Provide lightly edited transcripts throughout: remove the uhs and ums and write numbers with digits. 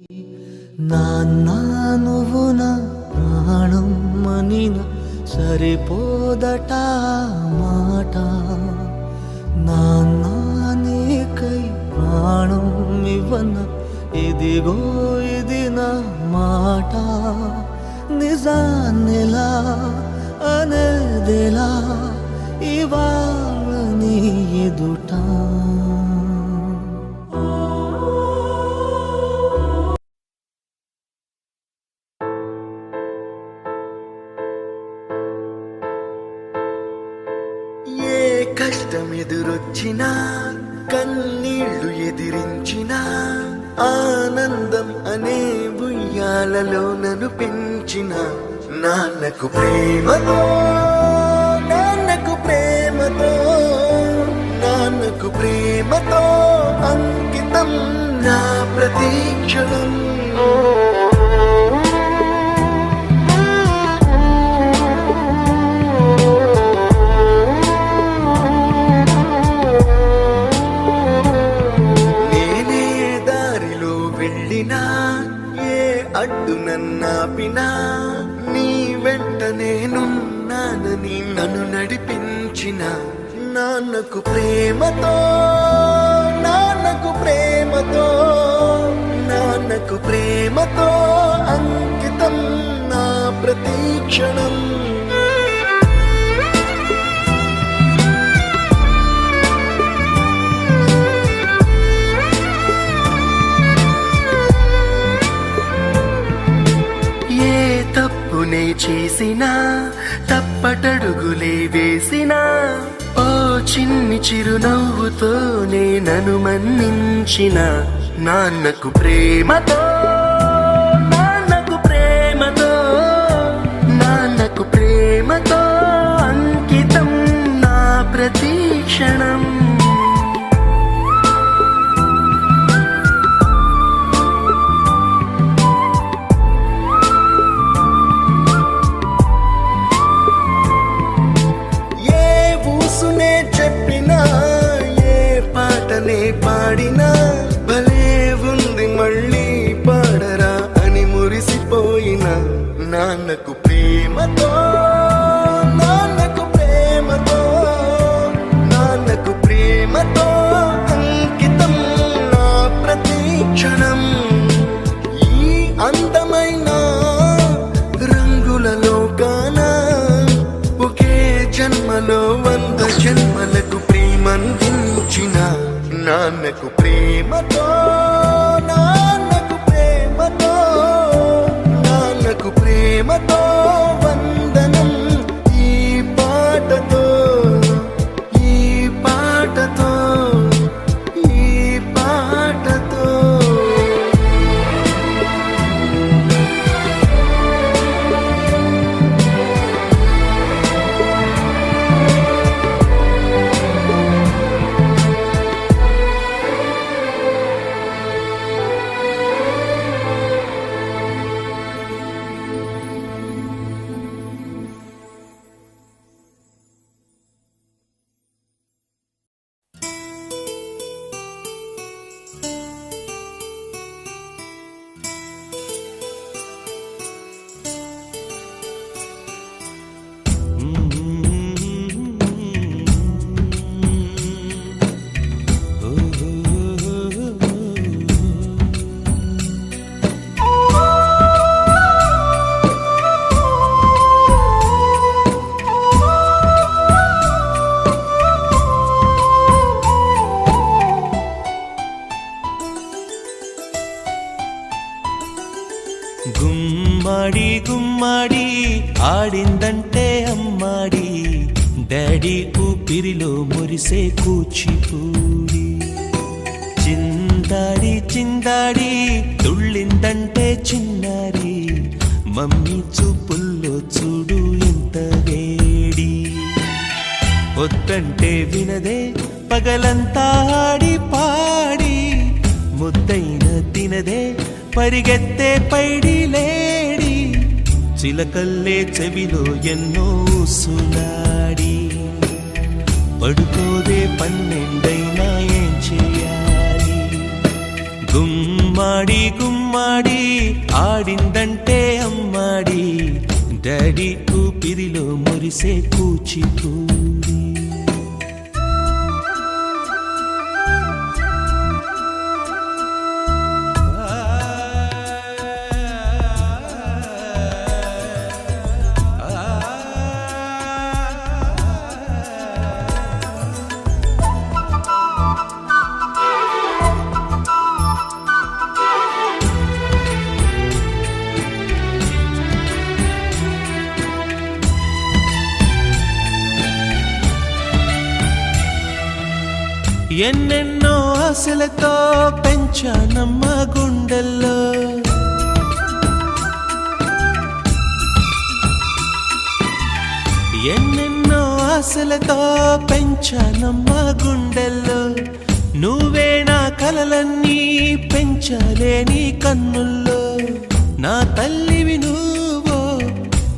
నాన్నా నువ్వు నా ప్రాణం మనిన సరిపోదట మాట. నాన్నా నీకై ప్రాణం ఇవ్వన ఇదిగో ఇది నా మాట. నిజాన్నిలా అనేదిలా ఇవాళ నీ ఎదుట. కష్టమెదురొచ్చినా కన్నీళ్లు ఎదిరించినా ఆనందం అనే ఉయ్యాలలో నన్ను పెంచిన నాన్నకు ప్రేమతో నాన్నకు ప్రేమతో నాన్నకు ప్రేమతో అంకితం నా ప్రతీక్షణం. అడ్డు నన్నాపినా నీ వెంట నేనున్నానని నన్ను నడిపించిన నాన్నకు ప్రేమతో నాన్నకు ప్రేమతో నాన్నకు ప్రేమతో అంకితం నా ప్రతీక్షణం. తప్పునే చేసినా తప్పటడుగులే వేసినా ఓ చిన్ని చిరునవ్వుతోనే నన్ను మన్నించిన నాన్నకు ప్రేమతో నాన్నకు ప్రేమతో నాన్నకు ప్రేమతో అంకితం నా ప్రతీక్షణం. పాడినా భలే ఉంది మళ్ళీ పాడరా అని మురిసిపోయిన నాన్నకు ప్రేమతో నాన్నకు ప్రేమతో నాన్నకు ప్రేమతో అంకితం నా ప్రతీక్షణం. ఈ అందమైన రంగులలో కానా ఒకే జన్మలో 100 జన్మలకు ప్రేమందించిన నాన్నకు ప్రేమతో నాన్నకు ప్రేమతో నాన్నకు ప్రేమతో వందనం. ఈ పాటతో ఈ పాటతో ఈ పాటతో గుమ్మడి గుమ్మడి ఆడిందంటే అమ్మాడి డాడీ ఊపిరిలో మురిసే కూచిపూడి. చిందాడి చిందాడి తుళ్ళిందంటే చిన్నారి మమ్మీ చూపుల్లో చూడు ఎంత వేడి. వద్దంటే వినదే పగలంతా ఆడి పాడి ముద్దైన తినదే పరిగెత్తే పైడి లేడి. చిలకల్లే చెవిలో ఎన్నో సులాడి పడుకోదే 12 ఏం చేయాలి. గుమ్మ గుమ్మాడి గుమ్మాడి ఆడిందంటే అమ్మాడి డాడీ ఊపిరిలో మురిసే కూచిపూడి ఎన్నెన్నో ఆశలతో పెంచానమ్మ గుండెల్లో ఎన్నెన్నో ఆశలతో పెంచానమ్మ గుండెల్లో నువ్వే నా కలలన్నీ పెంచాలే నీ కన్నుల్లో నా తల్లివి నువ్వో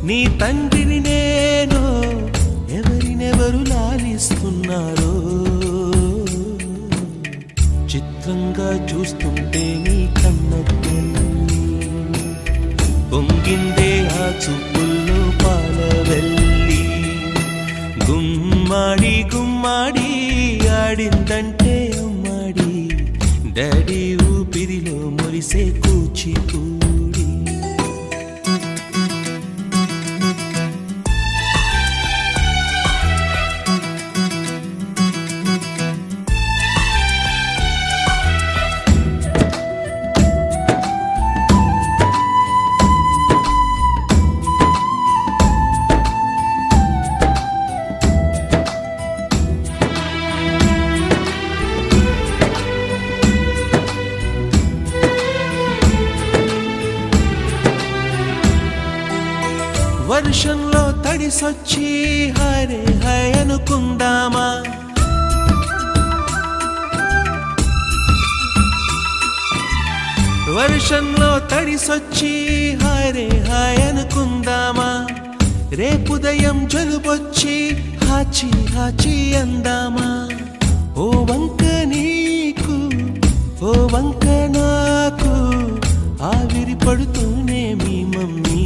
నీ తండ్రిని నేను ఎవరినెవరు లాలిస్తున్నారో చిత్రంగా చూస్తుంటే నీ కన్నట్టు పొంగిందే ఆ చూపుల్లో పాలవెల్లి గుమ్మాడి గుమ్మాడి ఆడిందంటే అమ్మాడి డాడీ ఊపిరిలో మురిసే కూచిపూడి వర్షంలో తడిసొచ్చి హరే హై అనుకుందామా వర్షంలో తడిసొచ్చి హరే హై అనుకుందామా రేపుదయం జలుబొచ్చి హాచి హాచి అందామా ఓ వంక నీకు ఓ వంక నాకు ఆవిరి పడుతూనే మీ మమ్మీ